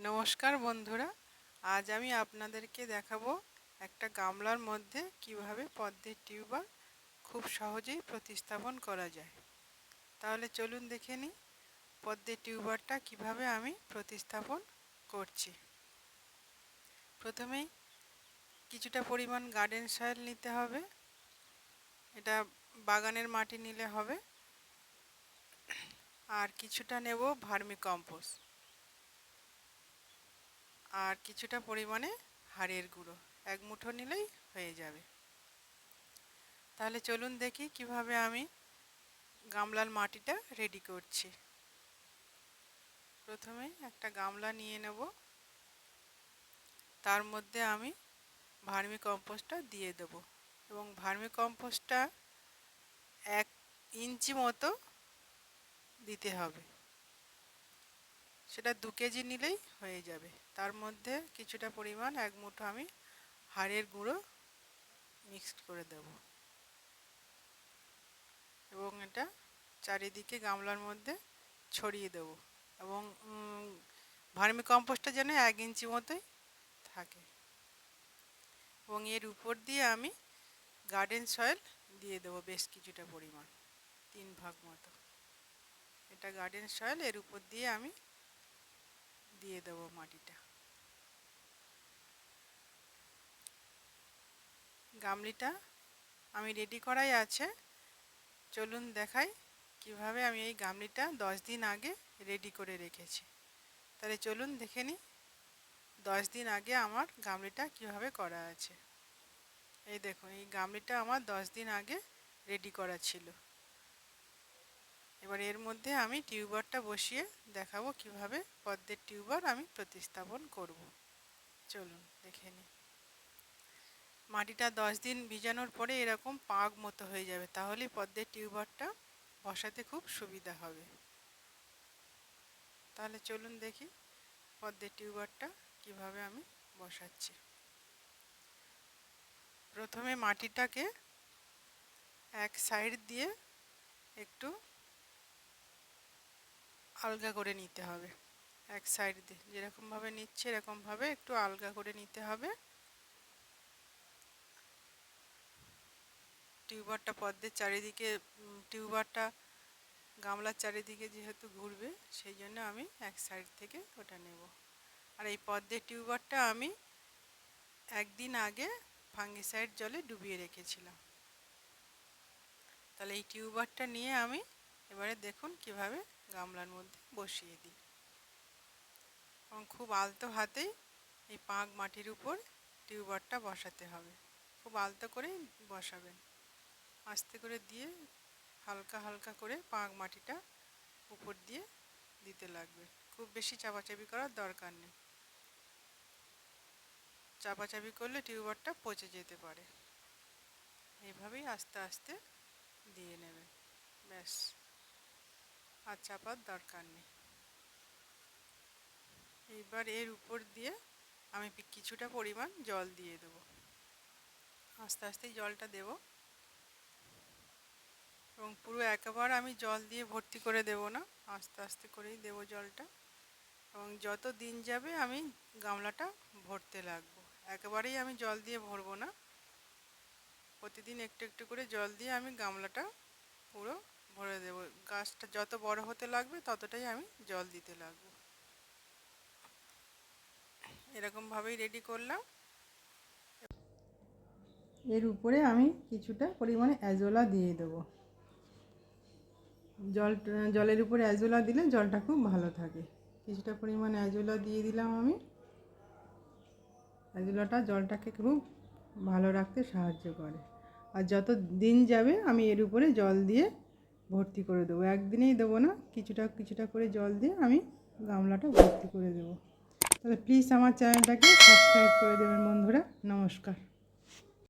নমস্কার বন্ধুরা, আজ আমি আপনাদেরকে দেখাবো একটা গামলার মধ্যে কিভাবে পদ্মের টিউবার খুব সহজেই প্রতিস্থাপন করা যায়। তাহলে চলুন দেখে নিই পদ্মের টিউবারটা কিভাবে আমি প্রতিস্থাপন করছি। প্রথমেই কিছুটা পরিমাণ গার্ডেন সয়েল নিতে হবে। এটা বাগানের মাটি নিলে হবে। আর কিছুটা নেব ভার্মি কম্পোস্ট, আর কিছুটা পরিমাণে হাড়ের গুঁড়ো, এক মুঠো নিলেই হয়ে যাবে। তাহলে চলুন দেখি কিভাবে আমি গামলার মাটিটা রেডি করছি। প্রথমে একটা গামলা নিয়ে নেব, তার মধ্যে আমি ভার্মি কম্পোস্টটা দিয়ে দেব এবং ভার্মি কম্পোস্টটা 1 ইঞ্চি মতো দিতে হবে। সেটা 2 কেজি নিলেই হয়ে যাবে। তার মধ্যে কিছুটা পরিমাণ 1 মুঠো আমি হাড়ের গুঁড়ো মিক্সড করে দেব এবং এটা চারিদিকে গামলার মধ্যে ছড়িয়ে দেব এবং ভার্মি কম্পোস্টটা যেন 1 ইঞ্চি মতোই থাকে। এবং এর উপর দিয়ে আমি গার্ডেন সয়েল দিয়ে দেব বেশ কিছুটা পরিমাণ, 3 ভাগ মতো। এটা গার্ডেন সয়েল, এর উপর দিয়ে আমি দিয়ে দেব মাটিটা। গামলিটা আমি রেডি করাই আছে। চলুন দেখাই কিভাবে আমি এই গামলিটা 10 দিন আগে রেডি করে রেখেছি। তাহলে চলুন দেখে নিই 10 দিন আগে আমার গামলিটা কিভাবে করা আছে। এই দেখুন, এই গামলিটা আমার 10 দিন আগে রেডি করা ছিল। এবার এর মধ্যে আমি টিউবারটা বসিয়ে দেখাবো কিভাবে পদ্মের টিউবার আমি প্রতিস্থাপন করব। চলুন দেখে নিই। মাটিটা 10 দিন ভিজানোর পরে এরকম পাগ মতো হয়ে যাবে, তাহলে পদ্মের টিউবারটা বসাতে খুব সুবিধা হবে। তাহলে চলুন দেখি পদ্মের টিউবারটা কিভাবে আমি বসাচ্ছি। প্রথমে মাটিটাকে এক সাইড দিয়ে একটু আলগা করে নিতে হবে। এক সাইড দিয়ে যেরকমভাবে নিচ্ছে এরকমভাবে একটু আলগা করে নিতে হবে। টিউবারটা পদ্মের চারিদিকে, টিউবারটা গামলার চারিদিকে যেহেতু ঘুরবে, সেই জন্য আমি এক সাইড থেকে ওটা নেব। আর এই পদ্মের টিউবারটা আমি 1 দিন আগে ফাঙ্গিসাইড জলে ডুবিয়ে রেখেছিলাম। তাহলে এই টিউবারটা নিয়ে আমি এবারে দেখুন কিভাবে গামলার মধ্যে বসিয়ে দিই এবং খুব আলতো হাতেই এই পাঁক মাটির উপর টিউবারটা বসাতে হবে। খুব আলতো করেই বসাবেন, আস্তে করে দিয়ে হালকা হালকা করে পাঁক মাটিটা উপর দিয়ে দিতে লাগবে। খুব বেশি চাপাচাপি করার দরকার নেই, চাপাচাপি করলে টিউবারটা পচে যেতে পারে। এইভাবেই আস্তে আস্তে দিয়ে নেবেন, ব্যাস, আর চাপার দরকার নেই। এইবার এর উপর দিয়ে আমি কিছুটা পরিমাণ জল দিয়ে দেব। আস্তে আস্তেই জলটা দেব এবং পুরো একবার আমি জল দিয়ে ভর্তি করে দেব না, আস্তে আস্তে করেই দেব জলটা। এবং যত দিন যাবে আমি গামলাটা ভরতে লাগবো, একেবারেই আমি জল দিয়ে ভরবো না। প্রতিদিন একটু একটু করে জল দিয়ে আমি গামলাটা পুরো ভরে দেব। গাছটা যত বড় হতে লাগবে ততটাই আমি জল দিতে লাগবো। এরকমভাবেই রেডি করলাম। এর উপরে আমি কিছুটা পরিমাণে অ্যাজোলা দিয়ে দেবো। জলের উপরে অ্যাজোলা দিলে জলটা খুব ভালো থাকে। কিছুটা পরিমাণে অ্যাজোলা দিয়ে দিলাম আমি। অ্যাজোলাটা জলটাকে খুব ভালো রাখতে সাহায্য করে। আর যত দিন যাবে আমি এর উপরে জল দিয়ে ভর্তি করে দেবো। একদিনেই দেবো না, কিছুটা কিছুটা করে জল দিয়ে আমি গামলাটা ভর্তি করে দেবো। তাহলে প্লিজ আমার চ্যানেলটাকে সাবস্ক্রাইব করে দেবেন বন্ধুরা। নমস্কার।